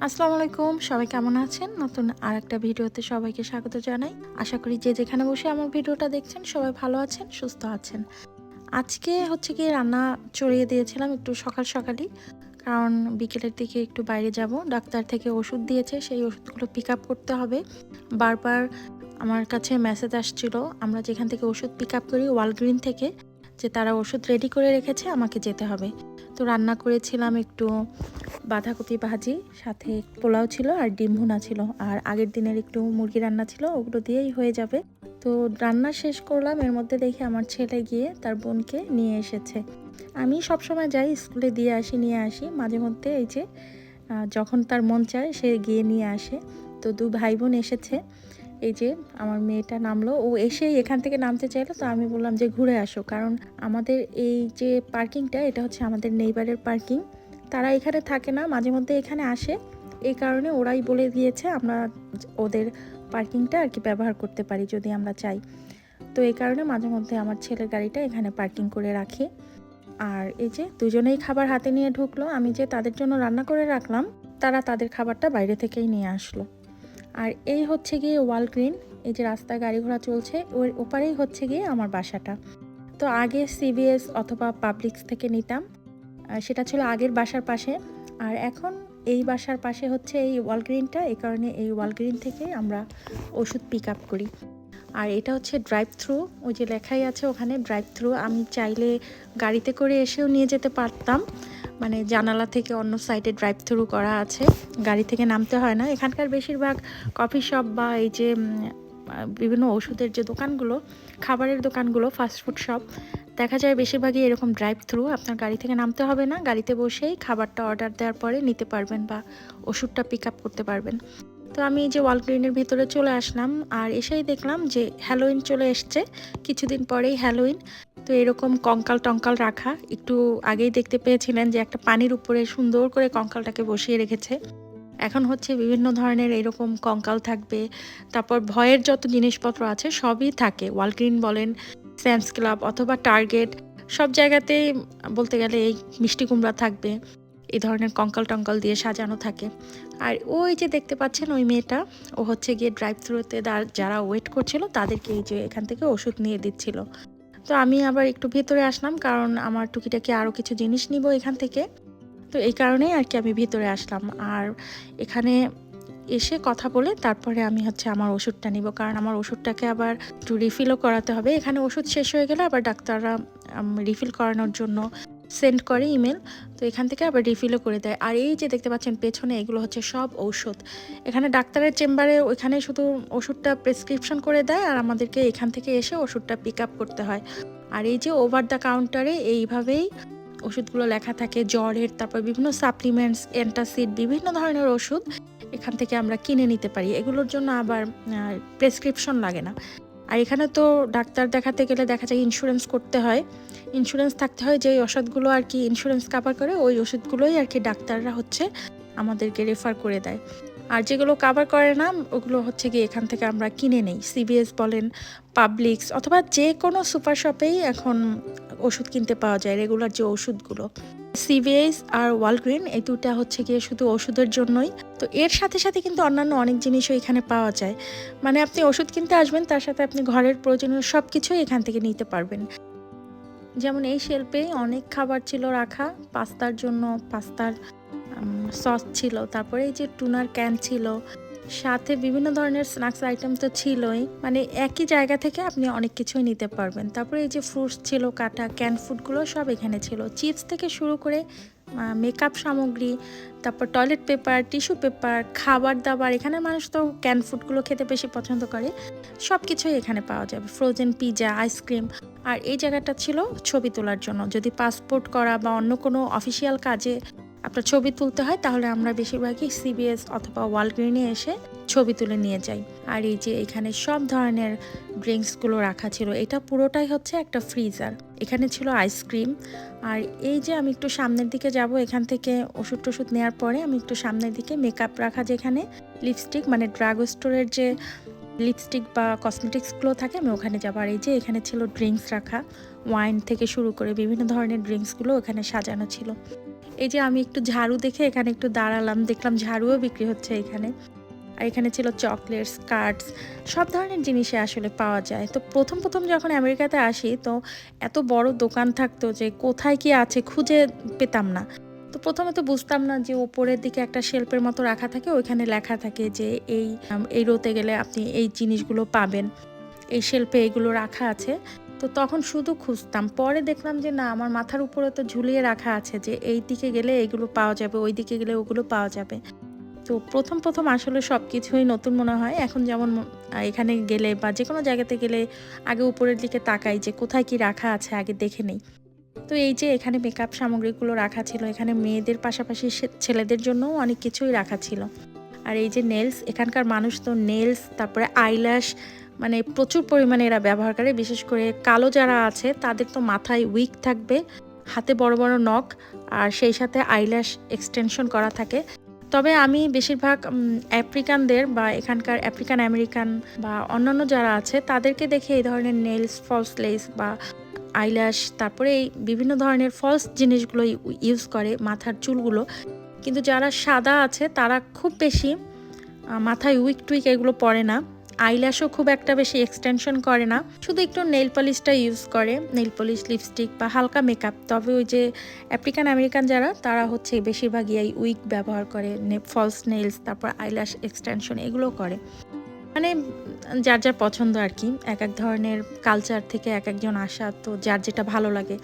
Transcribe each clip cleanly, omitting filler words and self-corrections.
আসসালামু আলাইকুম, সবাই কেমন আছেন? নতুন আরেকটা ভিডিওতে সবাইকে স্বাগত জানাই। আশা করি যে যেখানে বসে আমার ভিডিওটা দেখছেন সবাই ভালো আছেন, সুস্থ আছেন। আজকে হচ্ছে গিয়ে রান্না চড়িয়ে দিয়েছিলাম একটু সকালই। কারণ বিকেলের দিকে একটু বাইরে যাব। ডাক্তার থেকে ওষুধ দিয়েছে, সেই ওষুধগুলো পিক আপ করতে হবে। বারবার আমার কাছে মেসেজ আসছিল আমরা যেখান থেকে ওষুধ পিক আপ করি ওয়ালগ্রিন থেকে, যে তারা ওষুধ রেডি করে রেখেছে, আমাকে যেতে হবে। তো রান্না করেছিলাম একটু বাঁধাকপি ভাজি, সাথে পোলাও ছিল আর ডিম ভুনা ছিল, আর আগের দিনের একটু মুরগি রান্না ছিল, ওগুলো দিয়েই হয়ে যাবে। তো রান্না শেষ করলাম, এর মধ্যে দেখি আমার ছেলে গিয়ে তার বোনকে নিয়ে এসেছে। আমি সবসময় যাই স্কুলে দিয়ে আসি, নিয়ে আসি, মাঝে মধ্যে এই যে যখন তার মন চায় সে গিয়ে নিয়ে আসে। তো দু ভাই বোন এসেছে। এই যে আমার মেয়েটা নামলো, ও এসেই এখান থেকে নামতে চাইলো, তো আমি বললাম যে ঘুরে আসো, কারণ আমাদের এই যে পার্কিংটা এটা হচ্ছে আমাদের নেইবারের পার্কিং। তারা এখানে থাকে না, মাঝে মধ্যে এখানে আসে, এই কারণে ওরাই বলে দিয়েছে আমরা ওদের পার্কিংটা আর কি ব্যবহার করতে পারি যদি আমরা চাই। তো এই কারণে মাঝে মধ্যে আমার ছেলের গাড়িটা এখানে পার্কিং করে রাখি। আর এই যে দুজনেই খাবার হাতে নিয়ে ঢুকলো, আমি যে তাদের জন্য রান্না করে রাখলাম তারা তাদের খাবারটা বাইরে থেকেই নিয়ে আসলো। আর এই হচ্ছে গিয়ে ওয়ালগ্রিন, এই যে রাস্তায় গাড়ি ঘোড়া চলছে ওর ওপারেই হচ্ছে গিয়ে আমার বাসাটা। তো আগে সিবিএস অথবা পাবলিক্স থেকে নিতাম, সেটা ছিল আগের বাসার পাশে। আর এখন এই বাসার পাশে হচ্ছে এই ওয়ালগ্রিনটা, এই কারণে এই ওয়ালগ্রিন থেকে আমরা ওষুধ পিক আপ করি। আর এটা হচ্ছে ড্রাইভ থ্রু, ওই যে লেখাই আছে ওখানে ড্রাইভ থ্রু। আমি চাইলে গাড়িতে করে এসেও নিয়ে যেতে পারতাম, মানে জানালা থেকে অন্য সাইডে ড্রাইভ থ্রু করা আছে, গাড়ি থেকে নামতে হয় না। এখানকার বেশিরভাগ কফি শপ বা এই যে বিভিন্ন ওষুধের যে দোকানগুলো, খাবারের দোকানগুলো, ফাস্টফুড শপ, দেখা যায় বেশিরভাগই এরকম ড্রাইভ থ্রু। আপনার গাড়ি থেকে নামতে হবে না, গাড়িতে বসেই খাবারটা অর্ডার দেওয়ার পরে নিতে পারবেন বা ওষুধটা পিক আপ করতে পারবেন। তো আমি এই যে ওয়ালগ্রিনের ভিতরে চলে আসলাম, আর এসেই দেখলাম যে হ্যালোইন চলে এসছে, কিছুদিন পরেই হ্যালোইন। তো এরকম কঙ্কাল টঙ্কাল রাখা, একটু আগেই দেখতে পেয়েছিলেন যে একটা পানির উপরে সুন্দর করে কঙ্কালটাকে বসিয়ে রেখেছে। এখন হচ্ছে বিভিন্ন ধরনের এরকম কঙ্কাল থাকবে, তারপর ভয়ের যত জিনিসপত্র আছে সবই থাকে। ওয়ালগ্রিন বলেন, স্যামস ক্লাব অথবা টার্গেট, সব জায়গাতেই বলতে গেলে এই মিষ্টি কুমড়া থাকবে, এই ধরনের কঙ্কাল টঙ্কাল দিয়ে সাজানো থাকে। আর ওই যে দেখতে পাচ্ছেন ওই মেয়েটা, ও হচ্ছে গিয়ে ড্রাইভ থ্রুতে যারা ওয়েট করছিল তাদেরকে এই যে এখান থেকে ওষুধ নিয়ে দিচ্ছিল। তো আমি আবার একটু ভেতরে আসলাম, কারণ আমার টুকিটাকি আরও কিছু জিনিস নিব এখান থেকে। তো এই কারণেই আর কি আমি ভিতরে আসলাম, আর এখানে এসে কথা বলে তারপরে আমি হচ্ছে আমার ওষুধটা নিব, কারণ আমার ওষুধটাকে আবার একটু রিফিলও করাতে হবে। এখানে ওষুধ শেষ হয়ে গেলে আবার ডাক্তাররা রিফিল করানোর জন্য সেন্ড করে ইমেল, তো এখান থেকে আবার রিফিলও করে দেয়। আর এই যে দেখতে পাচ্ছেন পেছনে, এগুলো হচ্ছে সব ঔষধ। এখানে ডাক্তারের চেম্বারে ওইখানে শুধু ওষুধটা প্রেসক্রিপশন করে দেয়, আর আমাদেরকে এখান থেকে এসে ওষুধটা পিক আপ করতে হয়। আর এই যে ওভার দ্য কাউন্টারে এইভাবেই ওষুধগুলো লেখা থাকে, জ্বরের, তারপর বিভিন্ন সাপ্লিমেন্টস, অ্যান্টাসিড, বিভিন্ন ধরনের ওষুধ এখান থেকে আমরা কিনে নিতে পারি। এগুলোর জন্য আবার প্রেসক্রিপশন লাগে না। আর এখানে তো ডাক্তার দেখাতে গেলে দেখা যায় ইন্স্যুরেন্স করতে হয়, ইন্স্যুরেন্স থাকতে হয়, যেই ওষুধগুলো আর কি ইন্স্যুরেন্স কাভার করে ওই ওষুধগুলোই আর কি ডাক্তাররা হচ্ছে আমাদেরকে রেফার করে দেয়। আর যেগুলো কাভার করে না ওগুলো হচ্ছে গিয়ে এখান থেকে আমরা কিনে নেই। সিবিএস বলেন, পাবলিক্স অথবা যে কোনো সুপার শপেই এখন ওষুধ কিনতে পাওয়া যায়, রেগুলার যে ওষুধগুলো। সিভিএস আর ওয়ালগ্রিন এই দুটা হচ্ছে গিয়ে শুধু ওষুধের জন্যই। তো এর সাথে সাথে কিন্তু অন্যান্য অনেক জিনিসও এখানে পাওয়া যায়, মানে আপনি ওষুধ কিনতে আসবেন, তার সাথে আপনি ঘরের প্রয়োজনীয় সব কিছুই এখান থেকে নিতে পারবেন। যেমন এই শেলফে অনেক খাবার ছিল রাখা, পাস্তার জন্য পাস্তার সস ছিল, তারপরে এই যে টুনার ক্যান ছিল, সাথে বিভিন্ন ধরনের স্ন্যাক্স আইটেম তো ছিলই, মানে একই জায়গা থেকে আপনি অনেক কিছুই নিতে পারবেন। তারপরে এই যে ফ্রুটস ছিল কাটা, ক্যান ফুডগুলো সব এখানে ছিল, চিপস থেকে শুরু করে মেকআপ সামগ্রী, তারপর টয়লেট পেপার, টিস্যু পেপার, খাবার দাবার। এখানে মানুষ তো ক্যান ফুডগুলো খেতে বেশি পছন্দ করে, সব কিছুই এখানে পাওয়া যাবে, ফ্রোজেন পিৎজা, আইসক্রিম। আর এই জায়গাটা ছিল ছবি তোলার জন্য, যদি পাসপোর্ট করা বা অন্য কোনো অফিসিয়াল কাজে আপনার ছবি তুলতে হয় তাহলে আমরা বেশিরভাগই সিবিএস অথবা ওয়ালগ্রিনে এসে ছবি তুলে নিয়ে যাই। আর এই যে এখানে সব ধরনের ড্রিঙ্কসগুলো রাখা ছিল, এটা পুরোটাই হচ্ছে একটা ফ্রিজার। এখানে ছিল আইসক্রিম। আর এই যে আমি একটু সামনের দিকে যাব, এখান থেকে ওষুধ টষুধ নেওয়ার পরে আমি একটু সামনের দিকে মেকআপ রাখা, যেখানে লিপস্টিক, মানে ড্রাগ স্টোরের যে লিপস্টিক বা কসমেটিক্সগুলো থাকে, আমি ওখানে যাবো। আর এই যে এখানে ছিল ড্রিঙ্কস রাখা, ওয়াইন থেকে শুরু করে বিভিন্ন ধরনের ড্রিঙ্কসগুলো ওখানে সাজানো ছিল। এই যে আমি একটু ঝাড়ু দেখে এখানে একটু দাঁড়ালাম, দেখলাম ঝাড়ুও বিক্রি হচ্ছে এখানে। আর এখানে ছিল চকলেটস, কার্ডস, সব ধরনের জিনিসই আসলে পাওয়া যায়। তো প্রথম যখন আমেরিকাতে আসি তো এত বড় দোকান থাকতো যে কোথায় কি আছে খুঁজে পেতাম না। তো প্রথমে তো বুঝতাম না যে ওপরের দিকে একটা শেলফের মতো রাখা থাকে, ওইখানে লেখা থাকে যে এই রোতে গেলে আপনি এই জিনিসগুলো পাবেন, এই শেলফে এগুলো রাখা আছে। তো তখন শুধু খুঁজতাম, পরে দেখলাম যে না, আমার মাথার উপরে তো ঝুলিয়ে রাখা আছে যে এই দিকে গেলে এগুলো পাওয়া যাবে, ওই দিকে গেলে ওগুলো পাওয়া যাবে। তো প্রথম আসলে সব কিছুই নতুন মনে হয়। এখন যেমন এখানে গেলে বা যে কোনো জায়গাতে গেলে আগে উপরের দিকে তাকাই যে কোথায় কি রাখা আছে, আগে দেখে নেই। তো এই যে এখানে মেকআপ সামগ্রীগুলো রাখা ছিল, এখানে মেয়েদের পাশাপাশি ছেলেদের জন্যও অনেক কিছুই রাখা ছিল। আর এই যে নেলস, এখানকার মানুষ তো নেলস, তারপরে আইল্যাশ মানে প্রচুর পরিমাণে এরা ব্যবহার করে। বিশেষ করে কালো যারা আছে তাদের তো মাথায় উইগ থাকবে, হাতে বড় বড় নখ, আর সেই সাথে আইল্যাশ এক্সটেনশন করা থাকে। তবে আমি বেশিরভাগ আফ্রিকানদের বা এখানকার আফ্রিকান আমেরিকান বা অন্যান্য যারা আছে তাদেরকে দেখে এই ধরনের নেলস, ফলস লেস বা আইল্যাশ, তারপরে এই বিভিন্ন ধরনের ফলস জিনিসগুলো ইউজ করে মাথার চুলগুলো। কিন্তু যারা সাদা আছে তারা খুব বেশি মাথায় উইক টুইক এগুলো পরে না, আইল্যাশও খুব একটা বেশি এক্সটেনশন করে না, শুধু একটু নেল পলিশটা ইউজ করে, নেল পলিশ, লিপস্টিক বা হালকা মেকআপ। তবে ওই যে আফ্রিকান আমেরিকান যারা, তারা হচ্ছে বেশিরভাগই এই উইক ব্যবহার করে, ফলস নেলস, তারপর আইল্যাশ এক্সটেনশন এগুলো করে। মানে যার যার পছন্দ আর কি, এক এক ধরনের কালচার থেকে এক একজন আসা, তো যার যেটা ভালো লাগে।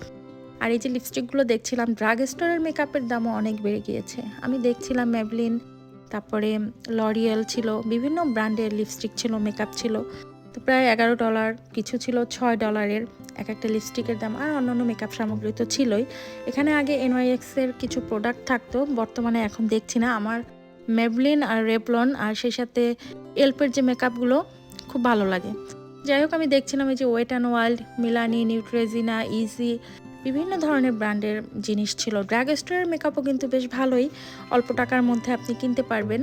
আর এই যে লিপস্টিকগুলো দেখছিলাম, ড্রাগ স্টোরের মেকআপের দামও অনেক বেড়ে গিয়েছে। আমি দেখছিলাম মেবলিন, তারপরে লরিয়েল ছিল, বিভিন্ন ব্র্যান্ডের লিপস্টিক ছিল, মেকআপ ছিল। তো প্রায় $11, কিছু ছিল $6 এক একটা লিপস্টিকের দাম। আর অন্যান্য মেকআপ সামগ্রী তো ছিলই। এখানে আগে NYX এর কিছু প্রোডাক্ট থাকতো, বর্তমানে এখন দেখছি না। আমার মেবলিন আর রেভলন আর সেই সাথে এলপের যে মেকআপগুলো খুব ভালো লাগে। যাই হোক, আমি দেখছিলাম এই যে wet and wild, Milani, Neutrogena, easy, বিভিন্ন ধরনের ব্র্যান্ডের জিনিস ছিল। ড্রাগ স্টোরের মেকআপও কিন্তু বেশ ভালোই, অল্প টাকার মধ্যে আপনি কিনতে পারবেন।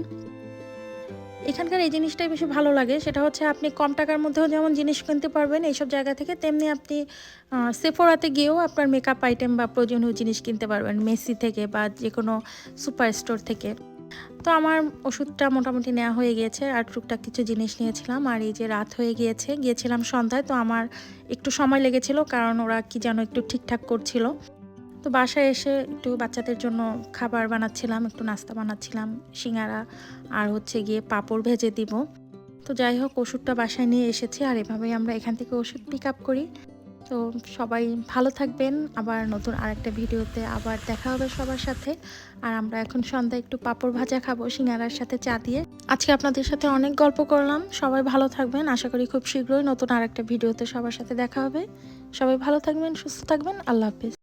এখানকার এই জিনিসটাই বেশি ভালো লাগে, সেটা হচ্ছে আপনি কম টাকার মধ্যেও যেমন জিনিস কিনতে পারবেন এইসব জায়গা থেকে, তেমনি আপনি সেফোরাতে গিয়েও আপনার মেকআপ আইটেম বা প্রয়োজনীয় জিনিস কিনতে পারবেন, মেসি থেকে বা যে কোনো সুপার স্টোর থেকে। তো আমার ওষুধটা মোটামুটি নেওয়া হয়ে গিয়েছে, আর টুকটাক কিছু জিনিস নিয়েছিলাম। আর এই যে রাত হয়ে গিয়েছিলাম সন্ধ্যায়, তো আমার একটু সময় লেগেছিল, কারণ ওরা কি যেন একটু ঠিকঠাক করছিল। তো বাসায় এসে একটু বাচ্চাদের জন্য খাবার বানাচ্ছিলাম, একটু নাস্তা বানাচ্ছিলাম, সিঙ্গারা আর হচ্ছে গিয়ে পাঁপড় ভেজে দিব। তো যাই হোক, ওষুধটা বাসায় নিয়ে এসেছি, আর এভাবেই আমরা এখান থেকে ওষুধ পিক আপ করি। তো সবাই ভালো থাকবেন, আবার নতুন আরেকটা ভিডিওতে আবার দেখা হবে সবার সাথে। আর আমরা এখন সন্ধ্যায় একটু পাঁপড় ভাজা খাবো সিঙ্গারার সাথে চা দিয়ে। আজকে আপনাদের সাথে অনেক গল্প করলাম, সবাই ভালো থাকবেন। আশা করি খুব শীঘ্রই নতুন আরেকটা ভিডিওতে সবার সাথে দেখা হবে। সবাই ভালো থাকবেন, সুস্থ থাকবেন, আল্লাহ হাফিজ।